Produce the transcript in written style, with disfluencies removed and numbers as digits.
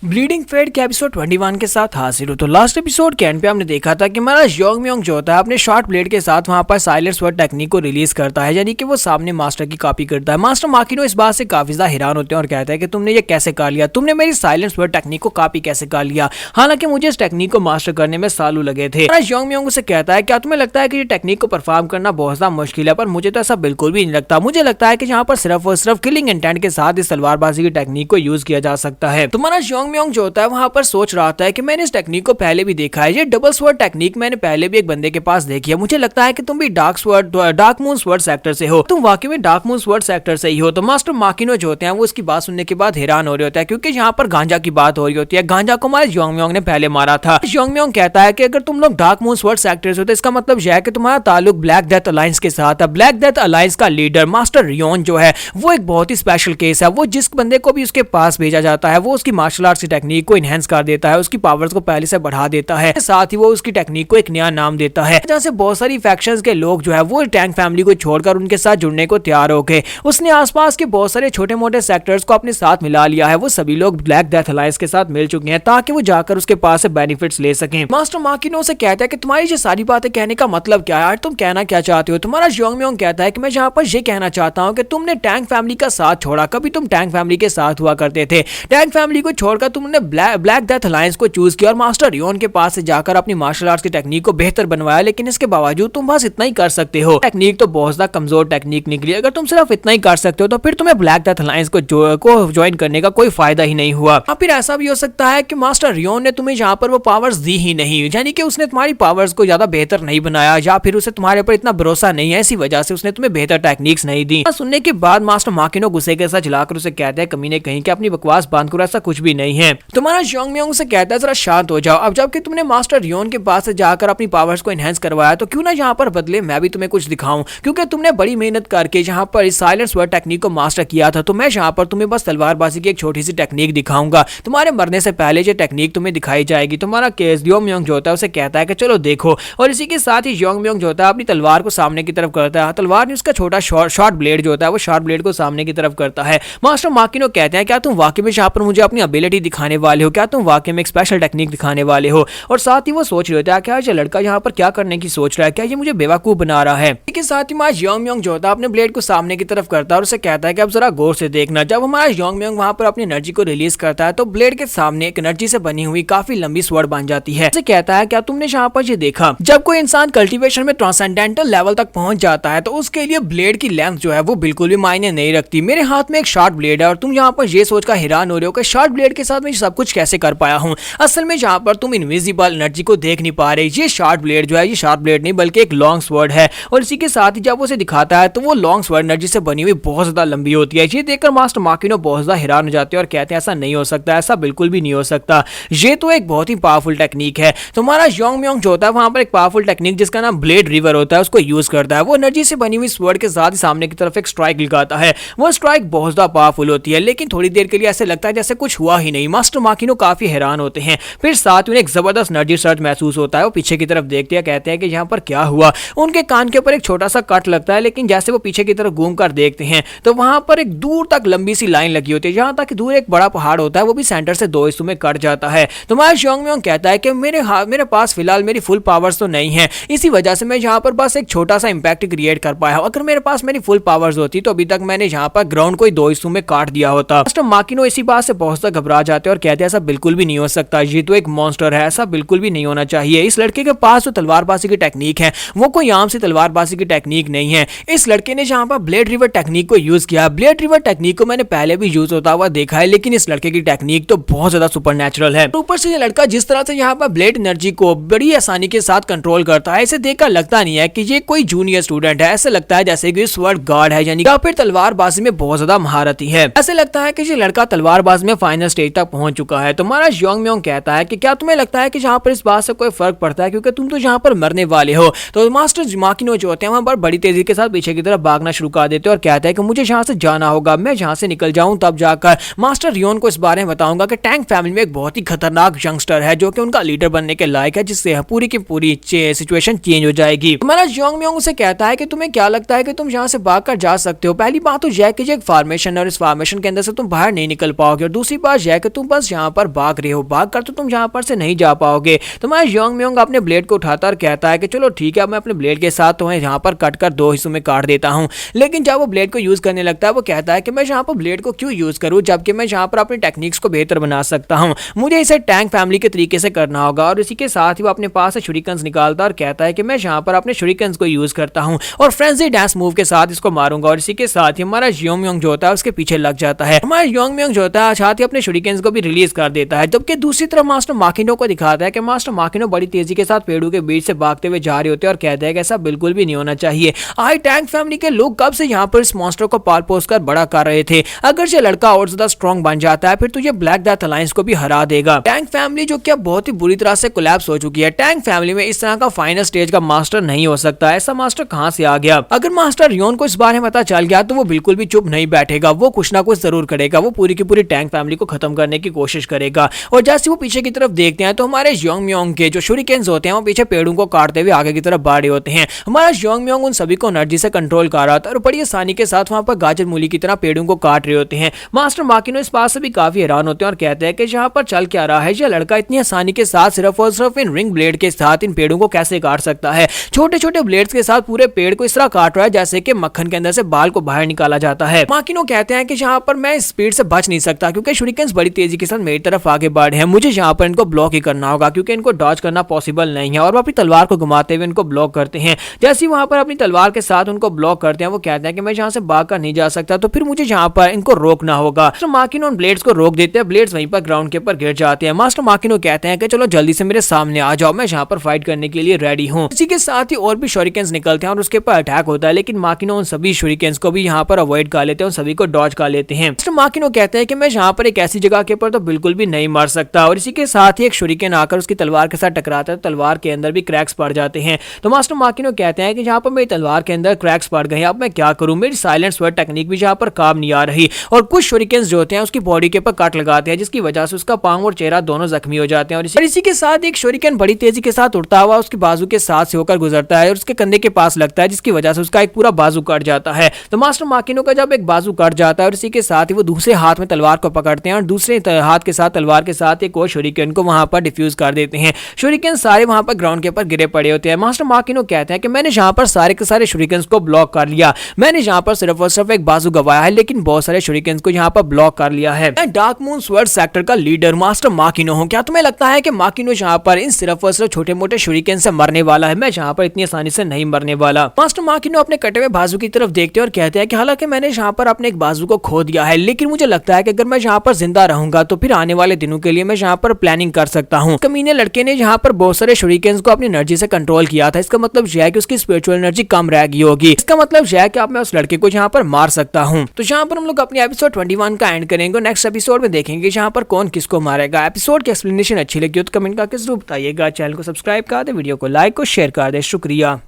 Bleeding fate के episode 21 के साथ हाजिर हूं। तो लास्ट एपिसोड के एंड पे हमने देखा था कि हमारा योंग म्योंग जो होता है अपने शॉर्ट ब्लेड के साथ वहां पर साइलेंट स्वॉर्ड टेक्निक को रिलीज करता है, यानी कि वो सामने मास्टर की कॉपी करता है। मास्टर माकिनो इस बात से काफी ज्यादा हैरान होते हैं और कहता है कि तुमने ये कैसे कर लिया, तुमने मेरी साइलेंट स्वॉर्ड टेक्निक को कॉपी कैसे कर लिया, हालांकि मुझे इस टेक्निक को मास्टर करने में सालों लगे थे। योंग म्योंग उसे कहता है क्या तुम्हें लगता है कि ये टेक्निक को परफॉर्म करना बहुत ज्यादा मुश्किल है, पर मुझे तो ऐसा बिल्कुल भी नहीं लगता। मुझे लगता है कि यहाँ पर सिर्फ और सिर्फ किलिंग इंटेंट के साथ इस तलवारबाजी की टेक्निक को यूज किया जा सकता है। तुम्हारा योंग म्योंग जो होता है वहां पर सोच रहा था कि मैंने इस टेक्निक को पहले भी देखा है, ये डबल स्वॉर्ड टेक्निक मैंने पहले भी एक बंदे के पास देखी है। मुझे लगता है कि तुम भी डार्क मून स्वॉर्ड सेक्टर से हो, तुम वाकई में डार्क मून स्वॉर्ड सेक्टर से ही हो। तो मास्टर माकिनो जो होते हैं वो इसकी बात सुनने के बाद हैरान हो रहे होते हैं, क्योंकि यहाँ पर गांजा की बात हो रही होती है। गांजा को हमारे योंग म्योंग ने पहले मारा था। योंग म्योंग कहता है कि अगर तुम लोग डार्क मून स्वॉर्ड सेक्टर से हो तो इसका मतलब यह है कि तुम्हारा ताल्लुक ब्लैक डेथ अलायंस के साथ है। ब्लैक डेथ अलायंस का लीडर मास्टर रियोन जो है वो एक बहुत ही स्पेशल केस है। वो जिस बंदे को भी उसके पास भेजा जाता है वो उसकी मार्शल आर्ट्स की टेक्निक को इनहेंस कर देता है, उसकी पावर्स को पहले से बढ़ा देता है, साथ ही वो उसकी टेक्निक को एक नया नाम देता है। जहां से बहुत सारी फैक्शंस के लोग जो है वो टैंक फैमिली को छोड़कर उनके साथ जुड़ने को तैयार हो गए। उसने आसपास के बहुत सारे छोटे मोटे सेक्टर्स को अपने साथ मिला लिया है। वो सभी लोग ब्लैक डेथ अलायंस के साथ मिल चुके हैं ताकि वो जाकर उसके पास से बेनिफिट्स ले सकें। मास्टर माकिनो से कहता है कि तुम्हारी ये सारी बातें कहने का मतलब क्या है यार, तुम कहना क्या चाहते हो। तुम्हारा योंग म्योंग कहता है कि मैं यहाँ पर ये कहना चाहता हूँ कि तुमने टैंक फैमिली का साथ छोड़ा, कभी तुम टैंक फैमिली के साथ हुआ करते थे। टैंक फैमिली को छोड़कर तुमने ब्लैक डेथ अलायंस को चूज किया और मास्टर रियोन के पास से जाकर अपनी मार्शल आर्ट्स की टेक्निक को बेहतर बनवाया, लेकिन इसके बावजूद तुम बस इतना ही कर सकते हो। टेक्निक तो बहुत ज्यादा कमजोर टेक्निक निकली। अगर तुम सिर्फ इतना ही कर सकते हो तो फिर तुम्हें ब्लैक डेथ अलायंस को ज्वाइन करने का कोई फायदा ही नहीं हुआ। फिर ऐसा भी हो सकता है कि मास्टर रियोन ने तुम्हें यहाँ पर वो पावर्स दी ही नहीं, यानी कि उसने तुम्हारी पावर्स को ज्यादा बेहतर नहीं बनाया, या फिर उसे तुम्हारे ऊपर इतना भरोसा नहीं है, इसी वजह से उसने तुम्हें बेहतर टेक्निक्स नहीं दी। सुनने के बाद मास्टर माकिनो गुस्से के साथ जलाकर उसे कहते हैं कमीने कहीं कि अपनी बकवास बंद करो, ऐसा कुछ भी नहीं है। तुम्हारा योंग म्योंग से कहता है जरा शांत हो जाओ। अब जबकि तुमने मास्टर रियोन के पास से जाकर अपनी पावर्स को एनहांस करवाया तो क्यों ना यहाँ पर बदले मैं भी तुम्हें कुछ दिखाऊं, क्योंकि तुमने बड़ी मेहनत करके यहाँ पर इस साइलेंट स्वॉर्ड टेक्निक को मास्टर किया था। तो मैं यहाँ पर तुम्हें बस तलवारबाजी की एक छोटी सी टेक्निक दिखाऊंगा, तुम्हारे मरने से पहले ये टेक्निक तुम्हें दिखाई जाएगी। तुम्हारा केस योंग म्योंग जो होता है उसे कहता है कि चलो देखो, और इसी के साथ ही योंग म्योंग जो होता है अपनी तलवार को सामने की तरफ करता है। तलवार ने उसका छोटा शॉर्ट ब्लेड जो होता है वो शॉर्ट ब्लेड को सामने की तरफ करता है। मास्टर माकिनो कहते हैं क्या तुम वाकई में यहाँ पर मुझे अपनी एबिलिटी दिखाने वाले हो, क्या तुम वाकई में एक स्पेशल टेक्निक दिखाने वाले हो। और साथ ही वो सोच रहे होते हैं क्या ये लड़का यहाँ पर क्या करने की सोच रहा है, क्या ये मुझे बेवकूफ बना रहा है। इसके साथ ही हमारा योंग म्योंग जो होता है अपने ब्लेड को सामने की तरफ करता है और उसे कहता है कि अब जरा गौर से देखना। जब हमारा योंग म्योंग वहां पर अपनी एनर्जी को रिलीज करता है तो ब्लेड के सामने एक एनर्जी से बनी हुई काफी लंबी स्वॉर्ड बन जाती है। उसे कहता है क्या तुमने यहाँ पर ये देखा, जब कोई इंसान कल्टीवेशन में ट्रांसेंडेंटल लेवल तक पहुंच जाता है तो उसके लिए ब्लेड की लेंथ जो है वो बिल्कुल भी मायने नहीं रखती। मेरे हाथ में एक शॉर्ट ब्लेड है और तुम यहाँ पर ये सोचकर हैरान हो रहे हो कि शॉर्ट ब्लेड के साथ मैं सब कुछ कैसे कर पाया हूँ। असल में यहाँ पर तुम इनविजिबल एनर्जी को देख नहीं पा रहे। ये शॉर्ट ब्लेड जो है ये शॉर्ट ब्लेड नहीं बल्कि एक लॉन्ग स्वॉर्ड है, और इसी के साथ ही जब उसे दिखाता है तो वो लॉन्ग स्वॉर्ड एनर्जी से बनी हुई बहुत ज्यादा लंबी होती है। ये देखकर मास्टर माकिनो बहुत ज्यादा हैरान हो जाते हैं और कहते हैं ऐसा नहीं हो सकता, ऐसा बिल्कुल भी नहीं हो सकता, ये तो एक बहुत ही पावरफुल टेक्निक है। तुम्हारा योंग म्योंग जो होता है वहां पर एक पावरफुल टेक्निक जिसका नाम ब्लेड रिवर होता है उसको यूज करता है। वो एनर्जी से बनी हुई स्वॉर्ड के साथ ही सामने की तरफ एक स्ट्राइक लगाता है। वो स्ट्राइक बहुत ज्यादा पावरफुल होती है, लेकिन थोड़ी देर के लिए ऐसे लगता है जैसे कुछ हुआ ही नहीं। मास्टर माकिनो काफी हैरान होते हैं। फिर साथ में एक जबरदस्त एनर्जी सर्ज महसूस होता है। वो पीछे की तरफ देखते हैं, कहते हैं कि यहाँ पर क्या हुआ। उनके कान के ऊपर एक छोटा सा कट लगता है, लेकिन जैसे वो पीछे की तरफ घूम कर देखते हैं तो वहां पर एक दूर तक लंबी सी लाइन लगी होती है, जहां तक दूर एक बड़ा पहाड़ होता है वो भी सेंटर से दो हिस्सों में कट जाता है। तो हमारा योंग म्योंग कहता है कि मेरे पास फिलहाल मेरी फुल पावर्स तो नहीं है, इसी वजह से मैं यहाँ पर बस एक छोटा सा इंपैक्ट क्रिएट कर पाया हूं। अगर मेरे पास मेरी फुल पावर्स होती तो अभी तक मैंने यहाँ पर ग्राउंड को ही दो हिस्सों में काट दिया होता। मास्टर माकिनो इसी बात से बहुत ज्यादा घबरा जाते हैं और कहते हैं ऐसा बिल्कुल भी नहीं हो सकता, ये तो एक मॉन्स्टर है, ऐसा बिल्कुल भी नहीं होना चाहिए। इस लड़के के पास जो तलवारबाजी की टेक्निक है वो कोई आम सी तलवारबाजी की टेक्निक नहीं है। इस लड़के ने जहाँ पर ब्लेड रिवर टेक्निक को यूज किया, ब्लेड रिवर टेक्निक को मैंने पहले भी यूज होता हुआ देखा है, लेकिन इस लड़के की टेक्निक तो बहुत ज्यादा सुपरनैचुरल है। ऊपर से ये लड़का जिस तरह से यहाँ पर ब्लेड एनर्जी को बड़ी आसानी के साथ कंट्रोल करता है, इसे देखकर लगता नहीं है कि ये कोई जूनियर स्टूडेंट है। ऐसे लगता है जैसे कि स्वॉर्ड गार्ड है, यानी या फिर तलवारबाजी में बहुत ज्यादा महारथी है। ऐसे लगता है कि ये लड़का तलवारबाजी में फाइनल स्टेज तक पहुंच चुका है। तो हमारा योंग म्योंग कहता है कि क्या तुम्हें लगता है कि यहाँ पर इस बात से कोई फर्क पड़ता है, क्योंकि तुम तो यहाँ पर मरने वाले हो। तो मास्टर माकिनो जो होते हैं वहां पर बड़ी तेजी के साथ पीछे की तरफ भागना शुरू कर देते हैं और कहते हैं कि मुझे यहाँ से जाना होगा, मैं यहाँ से निकल जाऊं तब जाकर मास्टर रियोन को इस बारे में बताऊंगा कि टैंक फैमिली में एक बहुत ही खतरनाक यंगस्टर है जो कि उनका लीडर बनने के लायक है, जिससे पूरी की पूरी सिचुएशन चेंज हो जाएगी। हमारा योंग म्योंग उसे कहता है कि तुम्हें क्या लगता है कि तुम यहाँ से भागकर जा सकते हो। पहली बात तो यह कि एक फॉर्मेशन और इस फॉर्मेशन के अंदर से तुम बाहर नहीं निकल पाओगे, और दूसरी बात यह कि तुम बस यहाँ पर भाग रहे हो, भाग कर तो तुम यहाँ पर से नहीं जा पाओगे। तो हमारा योंग म्योंग अपने ब्लेड को उठाता और कहता है कि चलो ठीक है, मैं अपने ब्लेड के साथ तुम्हें यहाँ पर कट कर 2 हिस्सों में काट देता हूँ। लेकिन जब वो ब्लेड को यूज करने लगता है वो कहता है कि मैं यहाँ पर ब्लेड को क्यों यूज करूँ, जबकि मैं यहाँ पर अपनी टेक्निक्स को बेहतर बना सकता हूँ। मुझे इसे टैंक फैमिली के तरीके से करना होगा। और इसी के साथ ही वो अपने पास से शूरिकन्स निकालता और कहता है कि मैं यहाँ पर अपने शूरिकन्स को यूज करता हूँ और फ्रेंजी डांस मूव के साथ इसको मारूंगा। और इसी के साथ ही हमारा योंग म्योंग जो होता है उसके पीछे लग जाता है। हमारा योंग म्योंग जो होता है साथ ही अपने शूरिकन्स को भी रिलीज कर देता है। जबकि दूसरी तरफ मास्टर माकिनो को दिखाता है कि मास्टर माकिनो बड़ी तेजी के साथ पेड़ों के बीच से भागते हुए जा रहे होते हैं और कहते हैं कि ऐसा बिल्कुल भी नहीं होना चाहिए। आई टैंक फैमिली के लोग कब से यहाँ पर इस मॉन्स्टर को पाल पोस कर बड़ा कर रहे थे। अगर ये लड़का और ज्यादा स्ट्रॉन्ग बन जाता है फिर तो ये ब्लैक डेथ अलायंस को भी हरा देगा। टैंक फैमिली जो कि अब बहुत ही बुरी तरह से कोलैप्स हो चुकी है। टैंक फैमिली में इस तरह का फाइनल स्टेज का मास्टर नहीं हो सकता। ऐसा मास्टर कहां से आ गया। अगर मास्टर रियोन को इस बारे में पता चल गया तो वो बिल्कुल भी चुप नहीं बैठेगा, वो कुछ ना कुछ जरूर करेगा। वो पूरी की पूरी टैंक फैमिली को खत्म करने की कोशिश करेगा। और जैसे वो पीछे की तरफ देखते हैं तो हमारे योंग म्योंग के जो शूरिकेन्स होते हैं वो पीछे पेड़ों को काटते हुए आगे की तरफ बढ़ रहे होते हैं। हमारा योंग म्योंग उन सभी को एनर्जी से कंट्रोल कर रहा था और बड़ी आसानी के साथ वहां पर गाजर मूली की तरह पेड़ों को काट रहे होते हैं। मास्टर माकिनो इस बात से भी काफी हैरान होते हैं और कहते हैं कि यहाँ पर चल क्या रहा है। यह लड़का इतनी आसानी के साथ सिर्फ और सिर्फ इन रिंग ब्लेड के साथ इन पेड़ों को कैसे काट सकता है। छोटे छोटे ब्लेड्स के साथ पूरे पेड़ को इस तरह काट रहा है जैसे कि मक्खन के अंदर से बाल को बाहर निकाला जाता है। माकिनो कहते हैं कि यहाँ पर मैं स्पीड से बच नहीं सकता क्योंकि शूरिकेन्स बड़ी तेजी के साथ मेरी तरफ आगे बढ़ रहे हैं। मुझे यहाँ पर इनको ब्लॉक ही करना होगा क्योंकि इनको डॉज करना पॉसिबल नहीं है। और वो अपनी तलवार को घुमाते हुए इनको ब्लॉक करते हैं। जैसे ही वहां पर अपनी तलवार के साथ उनको ब्लॉक करते हैं वो कहते हैं कि मैं यहाँ से भाग कर नहीं जा सकता, तो फिर मुझे यहाँ पर इनको रोकना होगा। तो माकिनो उन ब्लेड्स को रोक देते हैं। ब्लेड्स वहीं पर ग्राउंड के ऊपर गिर जाते हैं। मास्टर माकिनो कहते हैं कि चलो जल्दी से मेरे सामने आ जाओ, मैं यहाँ पर फाइट करने के लिए रेडी हूँ। इसी के साथ ही और भी शूरिकेन्स निकलते हैं और उसके ऊपर अटैक होता है। लेकिन माकिनो उन सभी शूरिकेन्स को भी यहाँ पर अवॉइड कर लेते हैं, उन सभी को डॉज कर लेते हैं। मास्टर माकिनो कहते हैं कि मैं यहाँ पर एक ऐसी जगह के ऊपर तो बिल्कुल भी नहीं मर सकता। और इसी के साथ ही एक शूरिकेन आकर उसकी तलवार के साथ टकराता है। तलवार के अंदर भी क्रैक्स पड़ जाते हैं। तो मास्टर माकिनो कहते हैं कि यहाँ पर मेरी तलवार के अंदर क्रैक्स पड़ गए हैं, अब मैं क्या करूं। मेरी साइलेंट स्वर्ड टेक्निक भी यहाँ पर काम नहीं आ रही। और कुछ शूरिकेन्स जो होते हैं उसकी बॉडी के ऊपर कट लगाते हैं जिसकी वजह से उसका पांव और चेहरा दोनों जख्मी हो जाते हैं। और इसी के साथ एक शूरिकेन बड़ी तेजी के साथ उड़ता हुआ उसकी बाजू के साथ से होकर गुजरता है और उसके कंधे के पास लगता है जिसकी वजह से उसका एक पूरा बाजू कट जाता है। तो मास्टर माकिनो का जब एक बाजू कट जाता है और इसी के साथ ही वो दूसरे हाथ में तलवार को पकड़ते हैं और दूसरे हाथ के साथ तलवार के साथ एक और शूरिकेन को वहां पर डिफ्यूज कर देते हैं। शूरिकेन सारे वहां पर ग्राउंड के ऊपर गिरे पड़े होते हैं। मास्टर माकिनो कहते हैं कि मैंने यहाँ पर सारे के सारे शूरिकेन्स को ब्लॉक कर लिया। मैंने यहाँ पर सिर्फ और सिर्फ एक बाजू गवाया है लेकिन बहुत सारे शूरिकेन्स को यहाँ पर ब्लॉक कर लिया है। मैं डार्क मून स्वर्ड सेक्टर का लीडर मास्टर माकिनो हूँ। क्या तुम्हें लगता है कि माकिनो यहाँ पर इन सिर्फ और सिर्फ छोटे मोटे शूरिकेन से मरने वाला है? मैं यहाँ पर इतनी आसानी से नहीं मरने वाला। मास्टर माकिनो अपने कटे हुए बाजू की तरफ देखते हैं और कहते हैं कि हालांकि मैंने यहाँ पर अपने एक बाजू को खो दिया है लेकिन मुझे लगता है कि अगर मैं यहाँ पर जिंदा रहूंगा तो फिर आने वाले दिनों के लिए मैं यहाँ पर प्लानिंग कर सकता हूँ। कमीने लड़के ने यहाँ पर बहुत सारे शूरिकेन्स को अपनी एनर्जी से कंट्रोल किया था। इसका मतलब यह है कि उसकी स्पिरिचुअल एनर्जी कम रह गई होगी। इसका मतलब यह है कि अब मैं उस लड़के को यहाँ पर मार सकता हूँ। तो यहाँ पर हम लोग अपने एपिसोड 21 का एंड करेंगे। नेक्स्ट एपिसोड में देखेंगे यहाँ पर कौन किसको मारेगा। एपिसोड की एक्सप्लेनेशन अच्छी लगी हो तो कमेंट करके जरूर बताइएगा। चैनल को सब्सक्राइब कर दे, वीडियो को लाइक और शेयर कर दे। शुक्रिया।